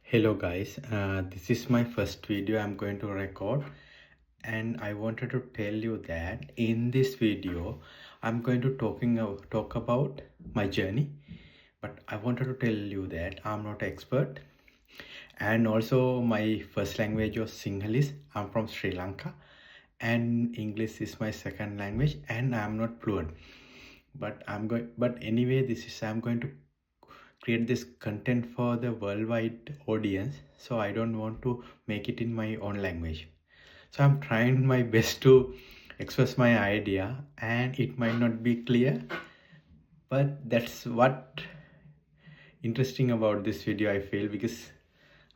Hello guys, this is my first video I'm going to record, and I wanted to tell you that in this video I'm going to talk about my journey. But I wanted to tell you that I'm not expert, and also my first language was Sinhalese. I'm from Sri Lanka, and English is my second language, and I'm not fluent. But anyway, I'm going to create this content for the worldwide audience, so I don't want to make it in my own language. So I'm trying my best to express my idea, and it might not be clear, but that's what interesting about this video I feel, because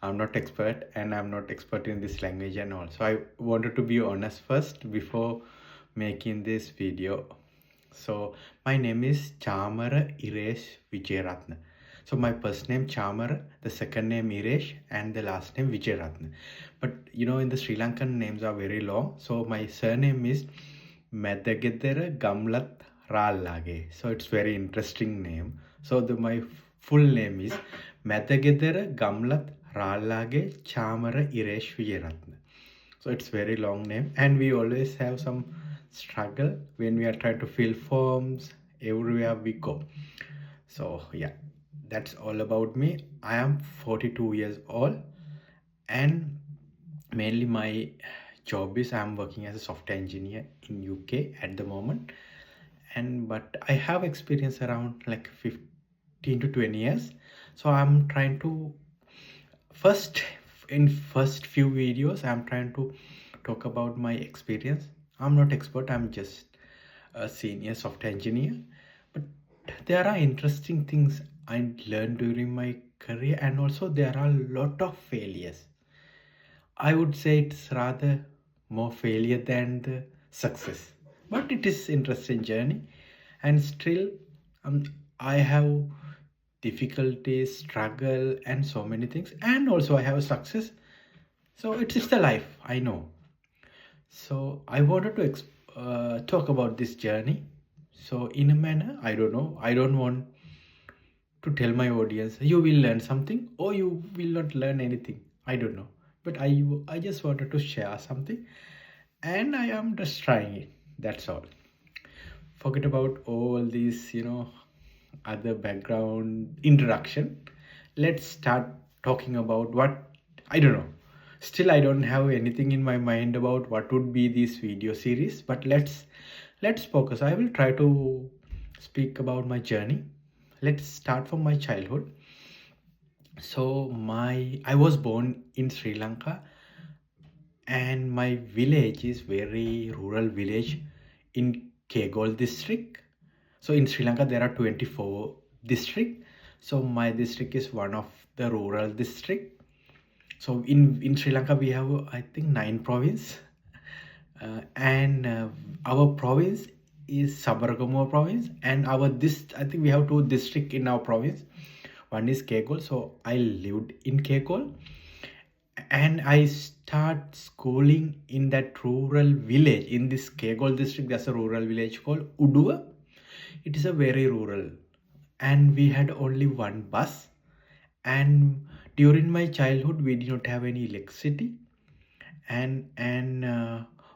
I'm not expert and I'm not expert in this language, and also I wanted to be honest first before making this video. So my name is Chamara Iresh Vijayaratne. So my first name Chamara, the second name Iresh, and the last name Vijayaratne. But in the Sri Lankan names are very long. So my surname is Medagedera Gamlat Rallage. So it's very interesting name. So my full name is Medagedera Gamlat Rallage Chamara Iresh Vijayaratne. So it's very long name, and we always have some struggle when we are trying to fill forms everywhere we go. So yeah, that's all about me. I am 42 years old, and mainly my job is I'm working as a software engineer in UK at the moment. And but I have experience around like 15 to 20 years. So I'm trying to first in first few videos I'm trying to talk about my experience. I'm not expert, I'm just a senior software engineer, but there are interesting things I learned during my career, and also there are a lot of failures. I would say it's rather more failure than the success, but it is interesting journey. And still um, I have difficulties, struggle, and so many things, and also I have success. So it's the life, I know. So I wanted to talk about this journey. So in a manner, I don't know, I don't want to tell my audience you will learn something or you will not learn anything. I don't know, but I just wanted to share something, and I am just trying it. That's all. Forget about all these, other background introduction. Let's start talking about what I don't know. Still, I don't have anything in my mind about what would be this video series, but let's focus. I will try to speak about my journey. Let's start from my childhood. So I was born in Sri Lanka, and my village is very rural village in Kegol district. So in Sri Lanka there are 24 district. So my district is one of the rural district. So in Sri Lanka we have I think 9 province, and our province is Sabaragamuwa province, and our this I think we have 2 district in our province. One is Kegol. So I lived in Kegol, and I start schooling in that rural village in this Kegol district. There's a rural village called Uduwa. It is a very rural, and we had only one bus. And during my childhood, we did not have any electricity, and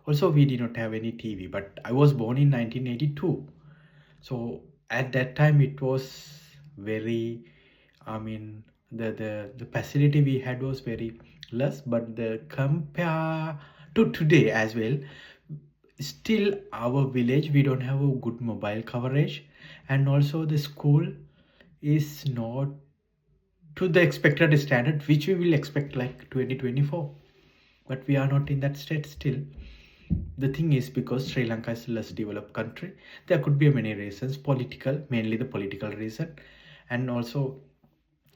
also we did not have any TV. But I was born in 1982, so at that time it was very, I mean, the facility we had was very less, but the compare to today as well, still our village we don't have a good mobile coverage, and also the school is not to the expected standard which we will expect like 2024, but we are not in that state still. The thing is, because Sri Lanka is a less developed country, there could be many reasons, political, mainly the political reason, and also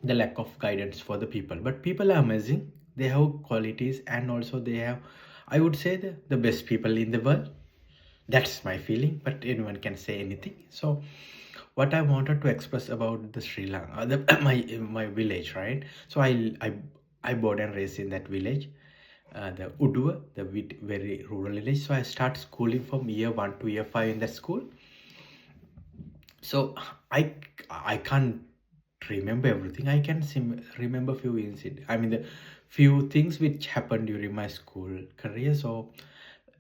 the lack of guidance for the people. But people are amazing, they have qualities, and also they have, I would say, the best people in the world. That's my feeling, but anyone can say anything. So what I wanted to express about the Sri Lanka, my village, right? So I born and raised in that village, the Udua, the very rural village. So I start schooling from year 1 to year 5 in that school. So I can't remember everything. I can remember few incidents. I mean, the few things which happened during my school career. So,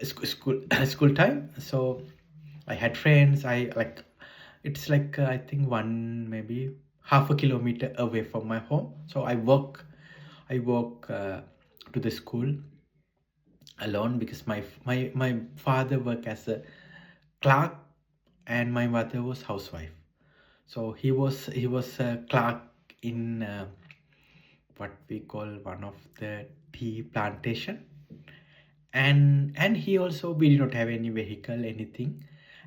school school time. So, I had friends. I like it's like I think one maybe half a kilometer away from my home. So I walk to the school alone because my father worked as a clerk and my mother was housewife. So he was a clerk in what we call one of the tea plantation, and he also, we did not have any vehicle, anything.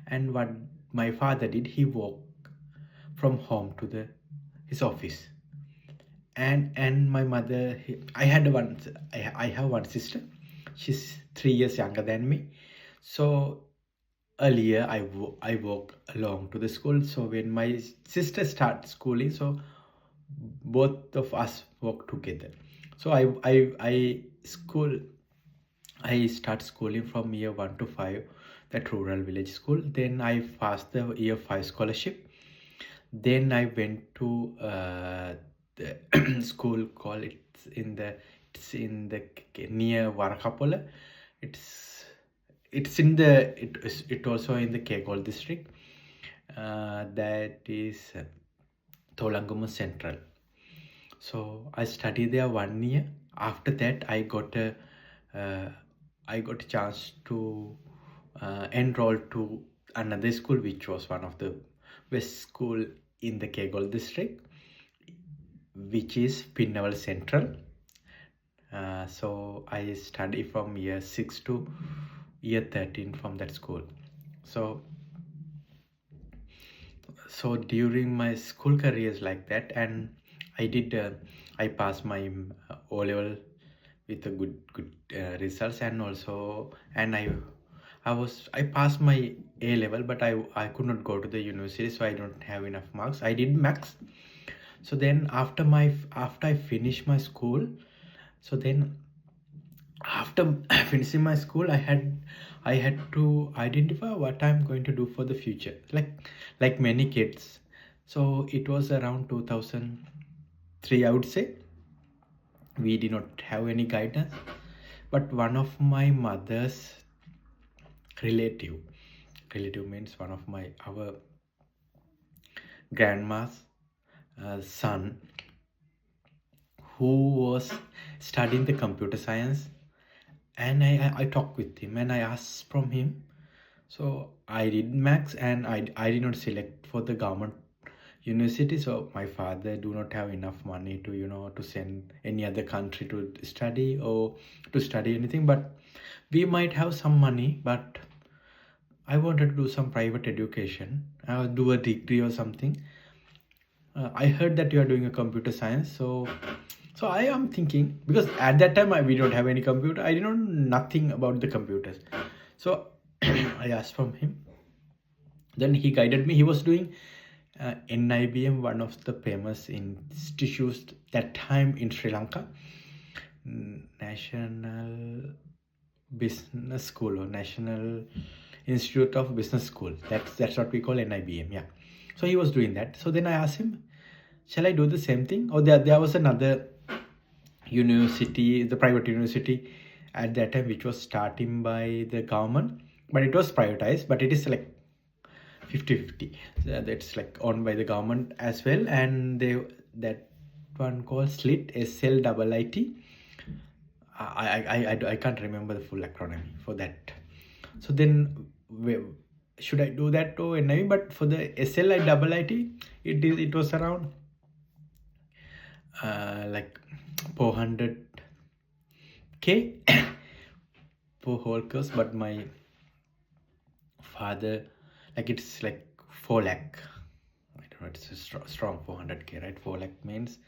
And what my father did, he walked from home to the his office. And my mother, I had one, I have one sister. She's 3 years younger than me. So earlier I walk along to the school. So when my sister starts schooling, so both of us walk together. So I start schooling from year 1 to 5, that rural village school. Then I passed the year 5 scholarship. Then I went to the school called, it's in the near Warakapola. It's in the it also in the Kegol district. That is Tholangama Central. So I studied there 1 year. After that, I got a chance to enroll to another school, which was one of the best school in the Kegol district, which is Pinnaval Central. So I study from year 6 to year 13 from that school. So during my school career is like that, and I passed my O level with a good results, and also, and I passed my A level, but I could not go to the university, so I don't have enough marks. I did max. So then after I finished my school, so then after finishing my school, I had to identify what I'm going to do for the future, like many kids. So it was around 2003, I would say. We did not have any guidance, but one of my mother's relative means one of our grandma's son, who was studying the computer science. And I talked with him and I asked from him. So I did max, and I did not select for the government university. So my father do not have enough money to send any other country to study or to study anything. But we might have some money, but I wanted to do some private education, do a degree or something. I heard that you are doing a computer science, so I am thinking, because at that time we don't have any computer. I didn't know nothing about the computers. So I asked from him. Then he guided me. He was doing NIBM, one of the famous institutes that time in Sri Lanka, National Business School or National Institute of Business School. That's what we call NIBM. Yeah. So he was doing that. So then I asked him, shall I do the same thing? Or there was another university, the private university at that time, which was starting by the government, but it was privatized, but it is like 50-50. That's like owned by the government as well. And that one called SLIT, SLIIT. I can't remember the full acronym for that. So then should I do that to NIV? But for the SLIIT, it was around like 400K for whole course. But my father, like, it's like 4 lakh. I don't know, it's a strong 400K, right? 4 lakh means,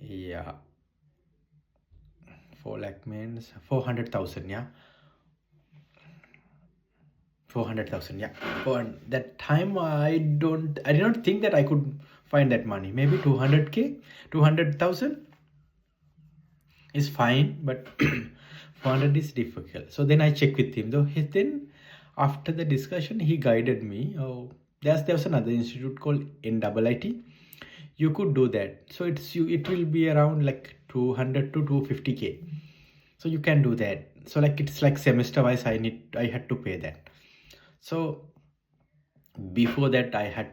yeah, 4 lakh means 400,000, yeah. 400,000, yeah. For that time, I did not think that I could find that money. Maybe 200K, 200,000 is fine, but 400 is difficult. So then I checked with him. Then after the discussion, he guided me. Oh, there was another institute called NIIT. you could do that. So it will be around like 200 to 250k. So you can do that. So like it's like semester wise, I had to pay that. So before that, I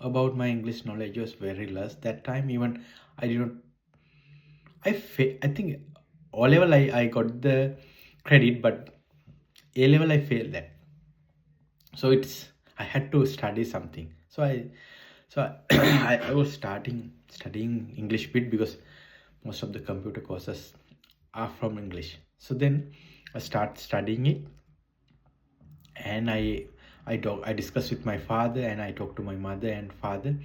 about my English knowledge was very less that time. Even I did not, I think O level I got the credit, but A level I failed that. So I had to study something. I was studying English bit, because most of the computer courses are from English. So then I start studying it, and I discussed with my father, and I talked to my mother and father,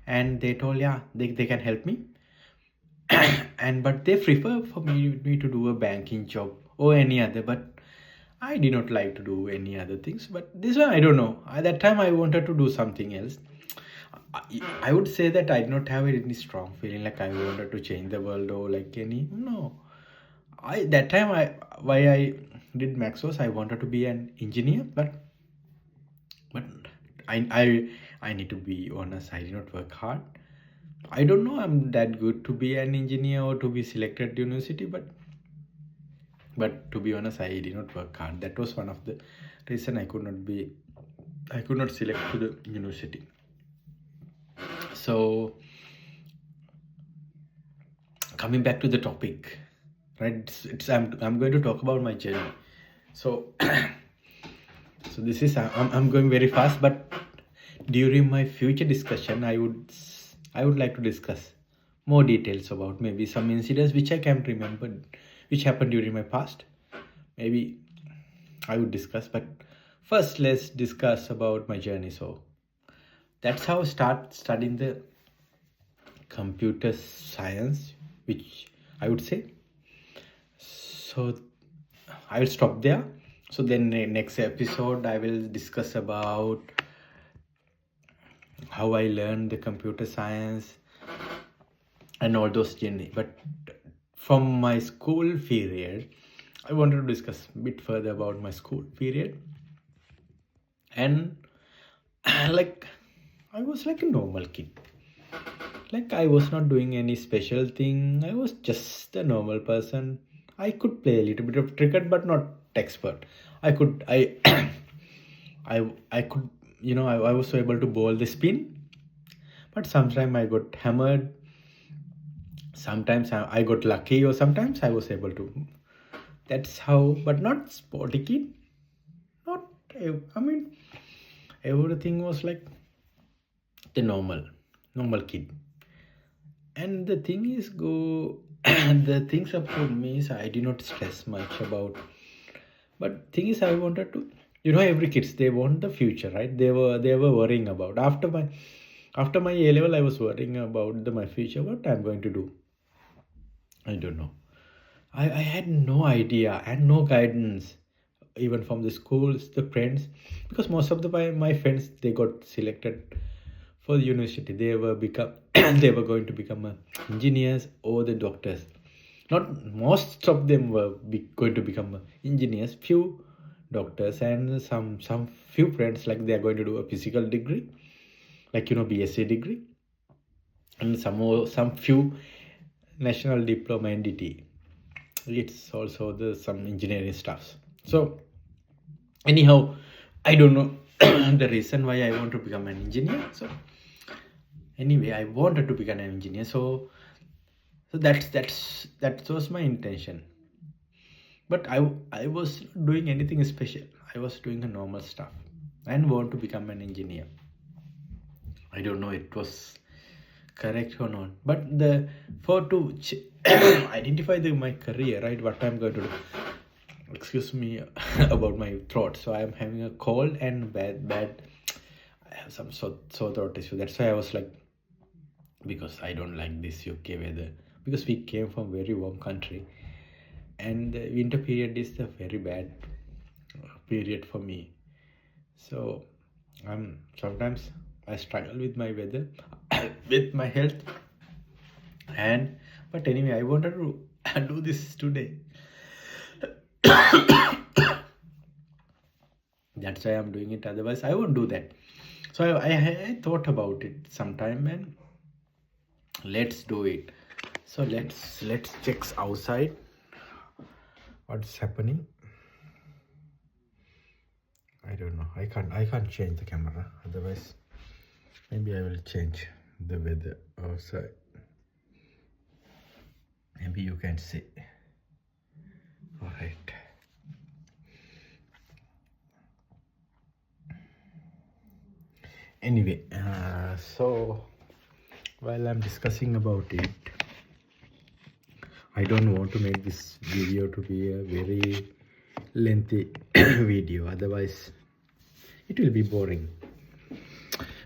and they told, yeah, they can help me. And but they prefer for me to do a banking job or any other, but I did not like to do any other things. But this one, I don't know, at that time I wanted to do something else. I would say that I did not have any strong feeling like I wanted to change the world or like any, no. I that time I why I did max was I wanted to be an engineer, but I need to be honest, I did not work hard. I don't know I'm that good to be an engineer or to be selected university, but to be honest, I did not work hard. That was one of the reason I could not select to the university. So coming back to the topic, right? I'm going to talk about my journey. So so this is I'm going very fast, but during my future discussion, I would like to discuss more details about maybe some incidents which I can remember, which happened during my past. Maybe I would discuss, but first let's discuss about my journey. So that's how I start studying the computer science, which I would say. So I will stop there. So then next episode I will discuss about how I learned the computer science and all those journey. But from my school period, I wanted to discuss a bit further about my school period. And like I was like a normal kid. Like I was not doing any special thing. I was just a normal person. I could play a little bit of cricket, but not expert. I could, I was able to bowl the spin, but sometimes I got hammered. Sometimes I got lucky, or sometimes I was able to. That's how, but not sporty kid. Not, I mean, everything was like the normal kid. And the thing is, the things about me is I did not stress much about. But thing is, I wanted to, every kids they want the future, right? They were worrying about after my A level, I was worrying about my future, what I'm going to do. I don't know. I had no idea and no guidance, even from the schools, the friends, because most of my friends they got selected for the university. They were become they were going to become engineers or the doctors. Not most of them were going to become engineers. Few doctors and some few friends like they are going to do a physical degree, like BSc degree, and some few national diploma NDT. It's also the some engineering stuffs. So anyhow, I don't know the reason why I want to become an engineer. So anyway, I wanted to become an engineer. So that was my intention. But I was doing anything special. I was doing a normal stuff and want to become an engineer. I don't know it was correct or not, but to identify my career, right, what I'm going to do. Excuse me about my throat. So I'm having a cold and bad I have some sore throat issue. That's why I was like, because I don't like this UK weather, because we came from very warm country, and the winter period is the very bad period for me. So sometimes I struggle with my weather with my health. But anyway, I wanted to do this today. That's why I'm doing it, otherwise I won't do that. So I thought about it sometime, and let's do it. So let's check outside what's happening. I don't know, I can't change the camera, otherwise maybe I will change the weather outside. Maybe you can see. All right. Anyway, so while I'm discussing about it, I don't want to make this video to be a very lengthy video, otherwise it will be boring.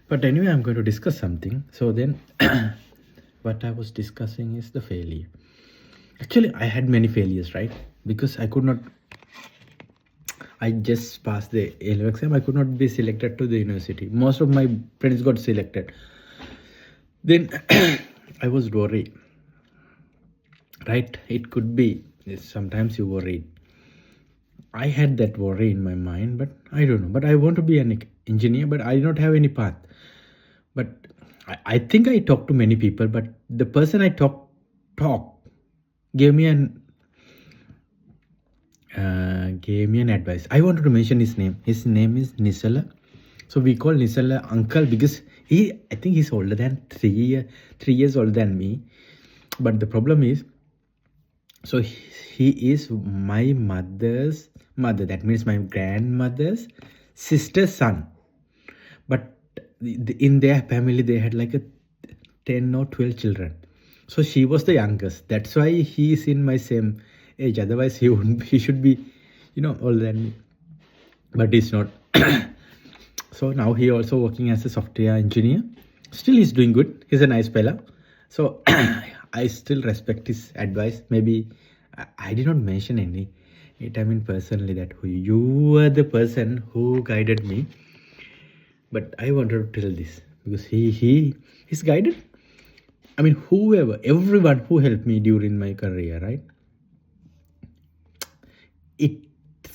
But anyway, I'm going to discuss something. So then what I was discussing is the failure. Actually, I had many failures, right? Because I just passed the A-level exam. I could not be selected to the university. Most of my friends got selected. Then I was worried, right? It could be, sometimes you worry. I had that worry in my mind, but I don't know. But I want to be an engineer, but I don't have any path. But I think I talked to many people, but the person I talked gave me an advice. I wanted to mention his name. His name is Nisala. So we call Nisala uncle because I think he's older than 3 years older than me. But the problem is, so he is my mother's mother. That means my grandmother's sister's son. But in their family, they had like 10 or 12 children. So she was the youngest. That's why he is in my same age. Otherwise, he should be, older than me. But he's not. So now he also working as a software engineer. Still, he's doing good. He's a nice fella. So I still respect his advice. Maybe I did not mention any. I mean personally that you were the person who guided me. But I wanted to tell this because he's guided. I mean, everyone who helped me during my career, right?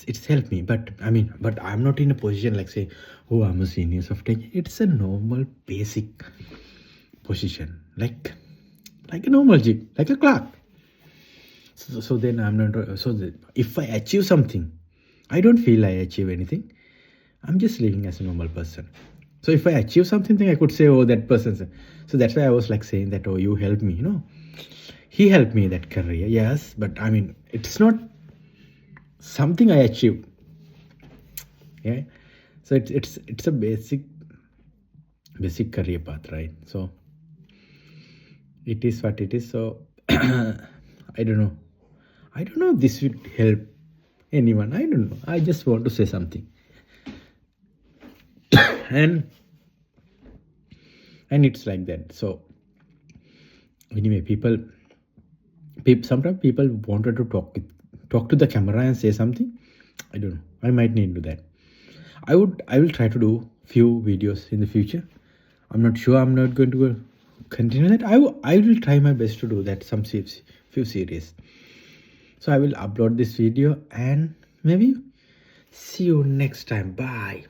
It's helped me, but I'm not in a position like say, oh, I'm a senior software. It's a normal basic position, like a normal jig, like a clerk. So then I'm not. If I achieve something, I don't feel I achieve anything. I'm just living as a normal person. So if I achieve something, then I could say, oh, that person's. So that's why I was like saying that, oh, you helped me. He helped me that career, yes, but it's not something I achieved. Yeah, so it's a basic career path, right? So it is what it is. So I don't know if this would help anyone. I don't know, I just want to say something. and it's like that. So anyway, sometimes people wanted to talk to the camera and say something. I don't know, I might need to do that. I will try to do few videos in the future. I'm not sure I'm not going to continue that. I will try my best to do that, some few series. So I will upload this video and maybe see you next time. Bye.